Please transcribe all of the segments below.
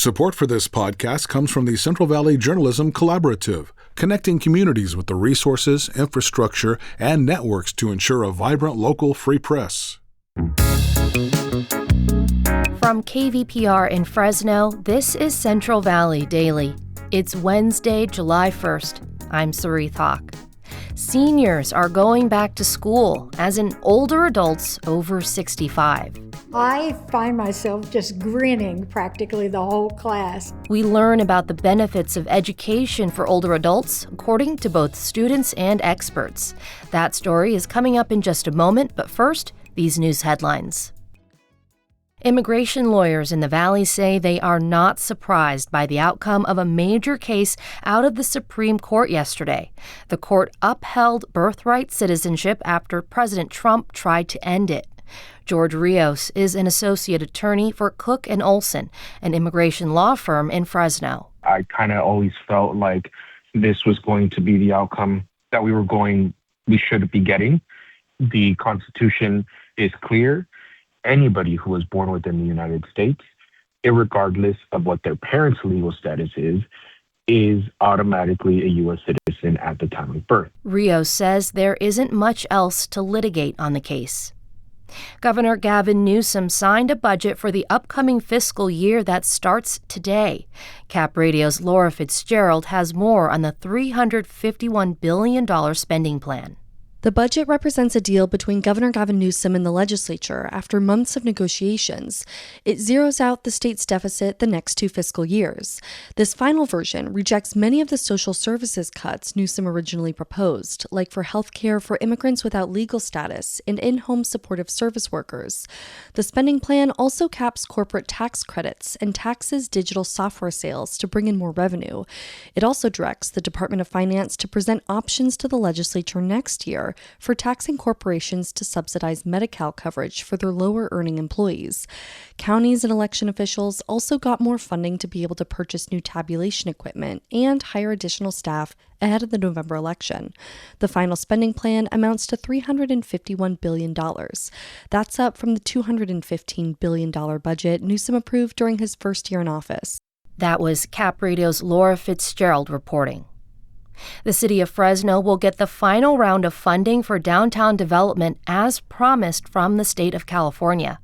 Support for this podcast comes from the Central Valley Journalism Collaborative, connecting communities with the resources, infrastructure, and networks to ensure a vibrant local free press. From KVPR in Fresno, this is Central Valley Daily. It's Wednesday, July 1st. I'm Sarith Hawk. Seniors are going back to school, as in older adults over 65. I find myself just grinning practically the whole class. We learn about the benefits of education for older adults, according to both students and experts. That story is coming up in just a moment, but first, these news headlines. Immigration lawyers in the Valley say they are not surprised by the outcome of a major case out of the Supreme Court yesterday. The court upheld birthright citizenship after President Trump tried to end it. George Rios is an associate attorney for Cook & Olson, an immigration law firm in Fresno. I kind of always felt like this was going to be the outcome that we should be getting. The Constitution is clear. Anybody who was born within the United States, irregardless of what their parents' legal status is automatically a U.S. citizen at the time of birth. Rios says there isn't much else to litigate on the case. Governor Gavin Newsom signed a budget for the upcoming fiscal year that starts today. Cap Radio's Laura Fitzgerald has more on the $351 billion spending plan. The budget represents a deal between Governor Gavin Newsom and the legislature after months of negotiations. It zeroes out the state's deficit the next 2 fiscal years. This final version rejects many of the social services cuts Newsom originally proposed, like for health care for immigrants without legal status and in-home supportive service workers. The spending plan also caps corporate tax credits and taxes digital software sales to bring in more revenue. It also directs the Department of Finance to present options to the legislature next year for taxing corporations to subsidize Medi-Cal coverage for their lower-earning employees. Counties and election officials also got more funding to be able to purchase new tabulation equipment and hire additional staff ahead of the November election. The final spending plan amounts to $351 billion. That's up from the $215 billion budget Newsom approved during his first year in office. That was Cap Radio's Laura Fitzgerald reporting. The city of Fresno will get the final round of funding for downtown development as promised from the state of California.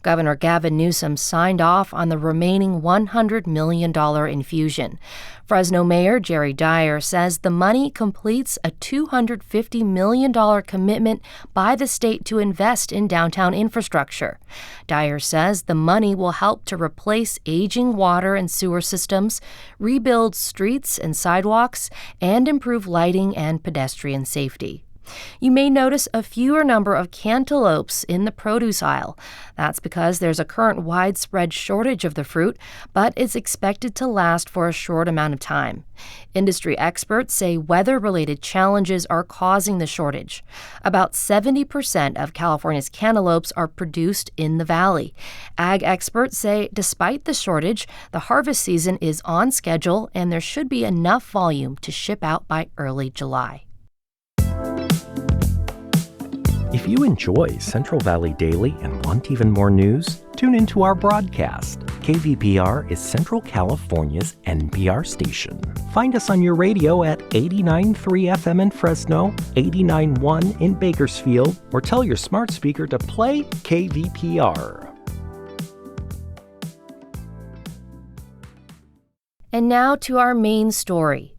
Governor Gavin Newsom signed off on the remaining $100 million infusion. Fresno Mayor Jerry Dyer says the money completes a $250 million commitment by the state to invest in downtown infrastructure. Dyer says the money will help to replace aging water and sewer systems, rebuild streets and sidewalks, and improve lighting and pedestrian safety. You may notice a fewer number of cantaloupes in the produce aisle. That's because there's a current widespread shortage of the fruit, but it's expected to last for a short amount of time. Industry experts say weather-related challenges are causing the shortage. About 70% of California's cantaloupes are produced in the valley. Ag experts say despite the shortage, the harvest season is on schedule and there should be enough volume to ship out by early July. If you enjoy Central Valley Daily and want even more news, tune into our broadcast. KVPR is Central California's NPR station. Find us on your radio at 89.3 FM in Fresno, 89.1 in Bakersfield, or tell your smart speaker to play KVPR. And now to our main story.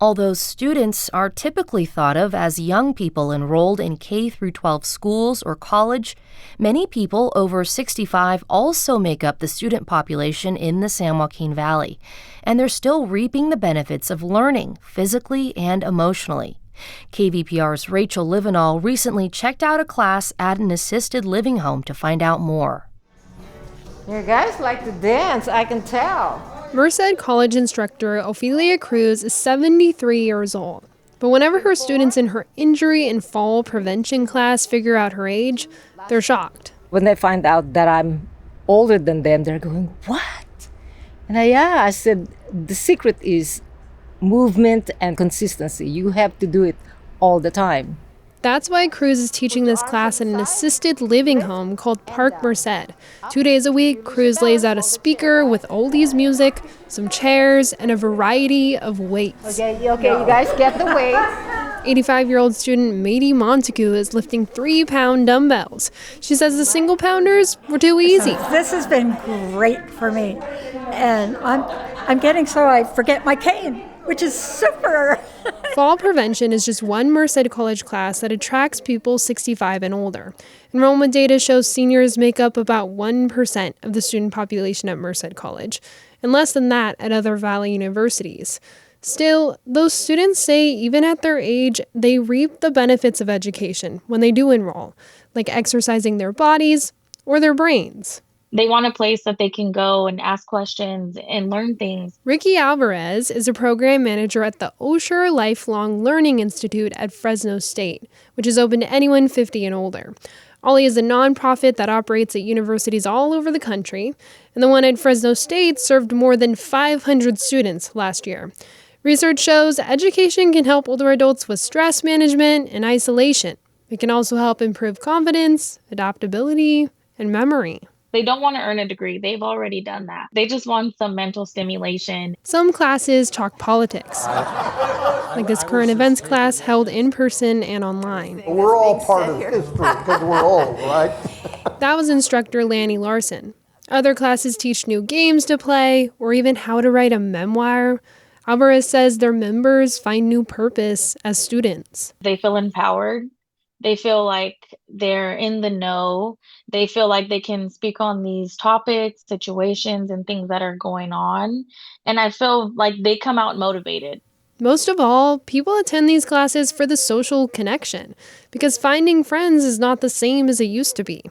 Although students are typically thought of as young people enrolled in K-12 schools or college, many people over 65 also make up the student population in the San Joaquin Valley, and they're still reaping the benefits of learning physically and emotionally. KVPR's Rachel Livinal recently checked out a class at an assisted living home to find out more. You guys like to dance, I can tell. Merced College instructor Ophelia Cruz is 73 years old. But whenever her students in her injury and fall prevention class figure out her age, they're shocked. When they find out that I'm older than them, they're going, what? And I said, the secret is movement and consistency. You have to do it all the time. That's why Cruz is teaching this class at an assisted living home called Park Merced. 2 days a week, Cruz lays out a speaker with oldies music, some chairs, and a variety of weights. Okay, you guys get the weights. 85-year-old student Mady Montague is lifting 3-pound dumbbells. She says the single pounders were too easy. This has been great for me, and I'm getting so I forget my cane, which is super. Fall prevention is just one Merced College class that attracts people 65 and older. Enrollment data shows seniors make up about 1% of the student population at Merced College, and less than that at other Valley universities. Still, those students say even at their age, they reap the benefits of education when they do enroll, like exercising their bodies or their brains. They want a place that they can go and ask questions and learn things. Ricky Alvarez is a program manager at the Osher Lifelong Learning Institute at Fresno State, which is open to anyone 50 and older. OLLI is a nonprofit that operates at universities all over the country, and the one at Fresno State served more than 500 students last year. Research shows education can help older adults with stress management and isolation. It can also help improve confidence, adaptability, and memory. They don't want to earn a degree. They've already done that. They just want some mental stimulation. Some classes talk politics, like this current events class held in person and online. We're all part of history because we're old, right? That was instructor Lanny Larson. Other classes teach new games to play or even how to write a memoir. Alvarez says their members find new purpose as students. They feel empowered. They feel like they're in the know. They feel like they can speak on these topics, situations, and things that are going on. And I feel like they come out motivated. Most of all, people attend these classes for the social connection, because finding friends is not the same as it used to be.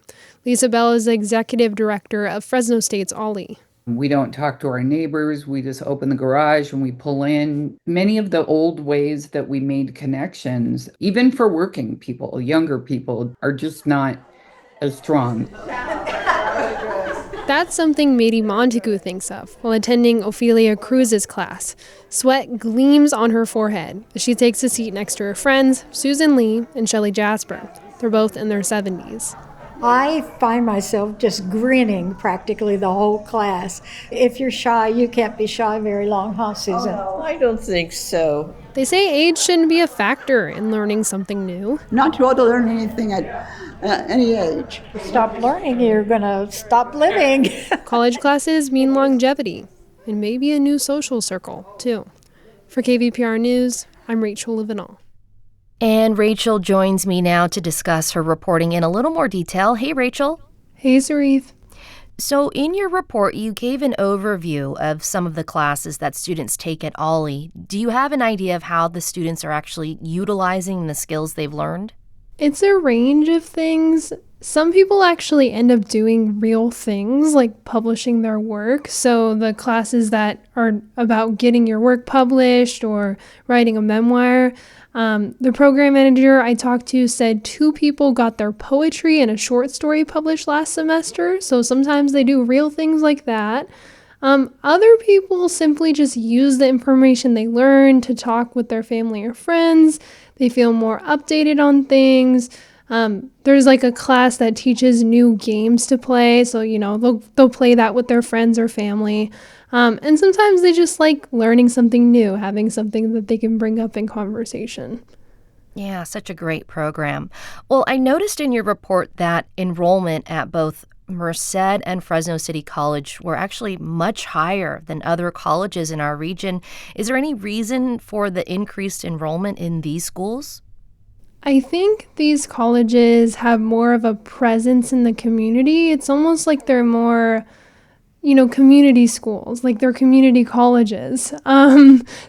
Lisa Bell is the executive director of Fresno State's OLLI. We don't talk to our neighbors. We just open the garage and we pull in. Many of the old ways that we made connections, even for working people, younger people, are just not as strong. That's something Mady Montague thinks of while attending Ophelia Cruz's class. Sweat gleams on her forehead as she takes a seat next to her friends, Susan Lee and Shelley Jasper. They're both in their 70s. I find myself just grinning practically the whole class. If you're shy, you can't be shy very long, huh, Susan? Oh, no, I don't think so. They say age shouldn't be a factor in learning something new. Not to learn anything at any age. Stop learning, you're going to stop living. College classes mean longevity and maybe a new social circle, too. For KVPR News, I'm Rachel Livinal. And Rachel joins me now to discuss her reporting in a little more detail. Hey, Rachel. Hey, Zarif. So in your report, you gave an overview of some of the classes that students take at OLLI. Do you have an idea of how the students are actually utilizing the skills they've learned? It's a range of things. Some people actually end up doing real things like publishing their work. So the classes that are about getting your work published or writing a memoir, the program manager I talked to said 2 people got their poetry and a short story published last semester. So sometimes they do real things like that. Other people simply just use the information they learn to talk with their family or friends. They feel more updated on things. There's like a class that teaches new games to play. So, they'll play that with their friends or family. And sometimes they just like learning something new, having something that they can bring up in conversation. Yeah, such a great program. Well, I noticed in your report that enrollment at both Merced and Fresno City College were actually much higher than other colleges in our region. Is there any reason for the increased enrollment in these schools? I think these colleges have more of a presence in the community. It's almost like they're more, community schools, like they're community colleges.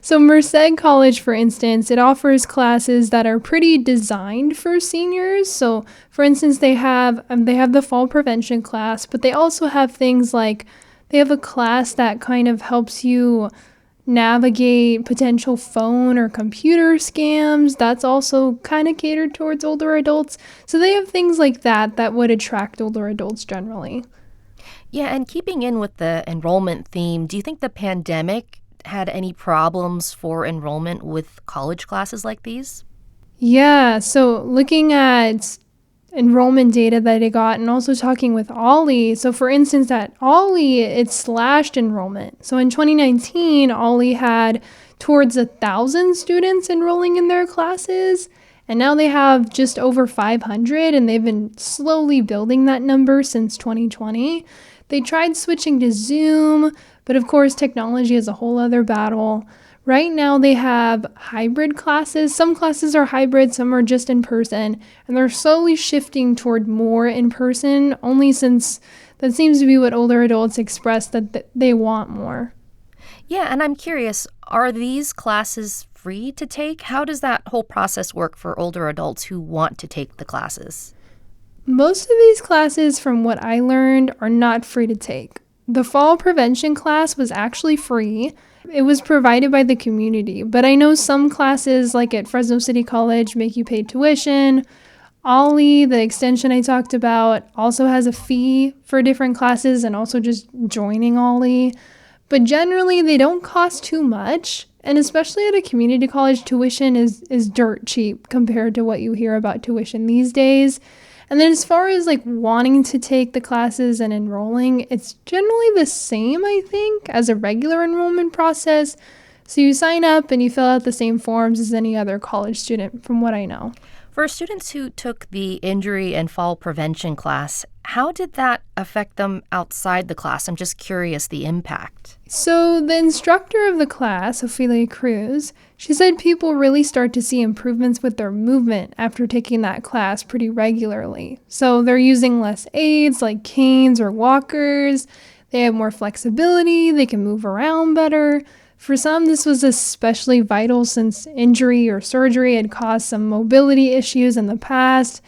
So Merced College, for instance, it offers classes that are pretty designed for seniors. So, for instance, they have the fall prevention class, but they also have things like they have a class that kind of helps you navigate potential phone or computer scams. That's also kind of catered towards older adults. So they have things like that would attract older adults generally. Yeah, and keeping in with the enrollment theme, do you think the pandemic had any problems for enrollment with college classes like these? Yeah, so looking at enrollment data that I got and also talking with Ollie. So for instance, at Ollie, it slashed enrollment. So in 2019, Ollie had towards 1,000 students enrolling in their classes. And now they have just over 500, and they've been slowly building that number since 2020. They tried switching to Zoom, but of course, technology is a whole other battle. Right now, they have hybrid classes. Some classes are hybrid, some are just in person, and they're slowly shifting toward more in person, only since that seems to be what older adults express that they want more. Yeah, and I'm curious, are these classes free to take? How does that whole process work for older adults who want to take the classes? Most of these classes, from what I learned, are not free to take. The fall prevention class was actually free. It was provided by the community, but I know some classes, like at Fresno City College, make you pay tuition. Ollie, the extension I talked about, also has a fee for different classes and also just joining Ollie. But generally, they don't cost too much, and especially at a community college, tuition is dirt cheap compared to what you hear about tuition these days. And then as far as like wanting to take the classes and enrolling, it's generally the same, I think, as a regular enrollment process. So you sign up and you fill out the same forms as any other college student, from what I know. For students who took the injury and fall prevention class, how did that affect them outside the class? I'm just curious, the impact. So the instructor of the class, Ophelia Cruz, she said people really start to see improvements with their movement after taking that class pretty regularly. So they're using less aids like canes or walkers. They have more flexibility. They can move around better. For some, this was especially vital since injury or surgery had caused some mobility issues in the past.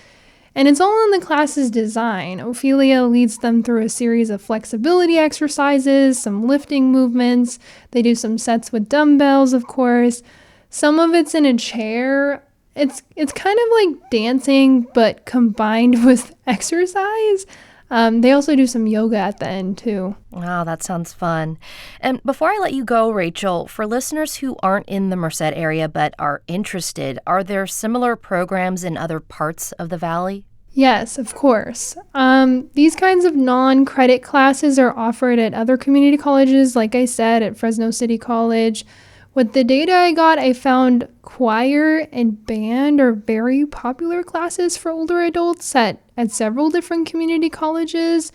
And it's all in the class's design. Ophelia leads them through a series of flexibility exercises, some lifting movements. They do some sets with dumbbells, of course. Some of it's in a chair. It's kind of like dancing, but combined with exercise. They also do some yoga at the end, too. Wow, that sounds fun. And before I let you go, Rachel, for listeners who aren't in the Merced area but are interested, are there similar programs in other parts of the Valley? Yes, of course. These kinds of non-credit classes are offered at other community colleges, like I said, at Fresno City College. With the data I got, I found choir and band are very popular classes for older adults at several different community colleges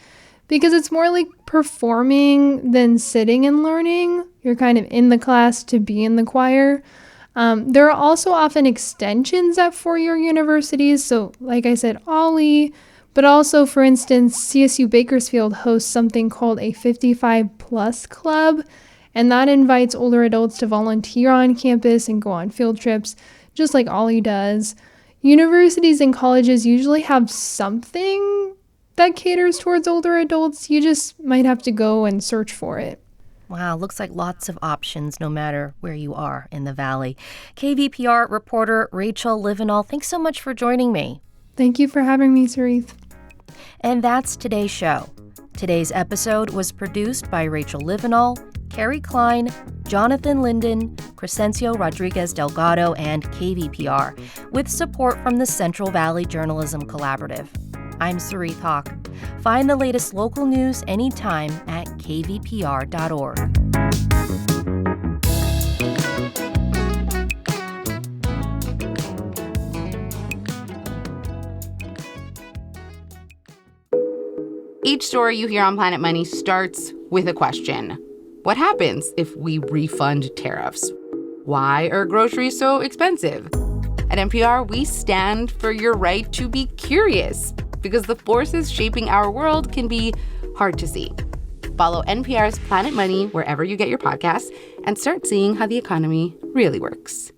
because it's more like performing than sitting and learning. You're kind of in the class to be in the choir. There are also often extensions at four-year universities. So like I said, Ollie, but also, for instance, CSU Bakersfield hosts something called a 55 plus club. And that invites older adults to volunteer on campus and go on field trips, just like Ollie does. Universities and colleges usually have something that caters towards older adults. You just might have to go and search for it. Wow, looks like lots of options no matter where you are in the Valley. KVPR reporter Rachel Livinal, thanks so much for joining me. Thank you for having me, Sarith. And that's today's show. Today's episode was produced by Rachel Livinal, Carrie Klein, Jonathan Linden, Crescencio Rodriguez Delgado, and KVPR, with support from the Central Valley Journalism Collaborative. I'm Sarith Hawk. Find the latest local news anytime at kvpr.org. Each story you hear on Planet Money starts with a question. What happens if we refund tariffs? Why are groceries so expensive? At NPR, we stand for your right to be curious because the forces shaping our world can be hard to see. Follow NPR's Planet Money wherever you get your podcasts and start seeing how the economy really works.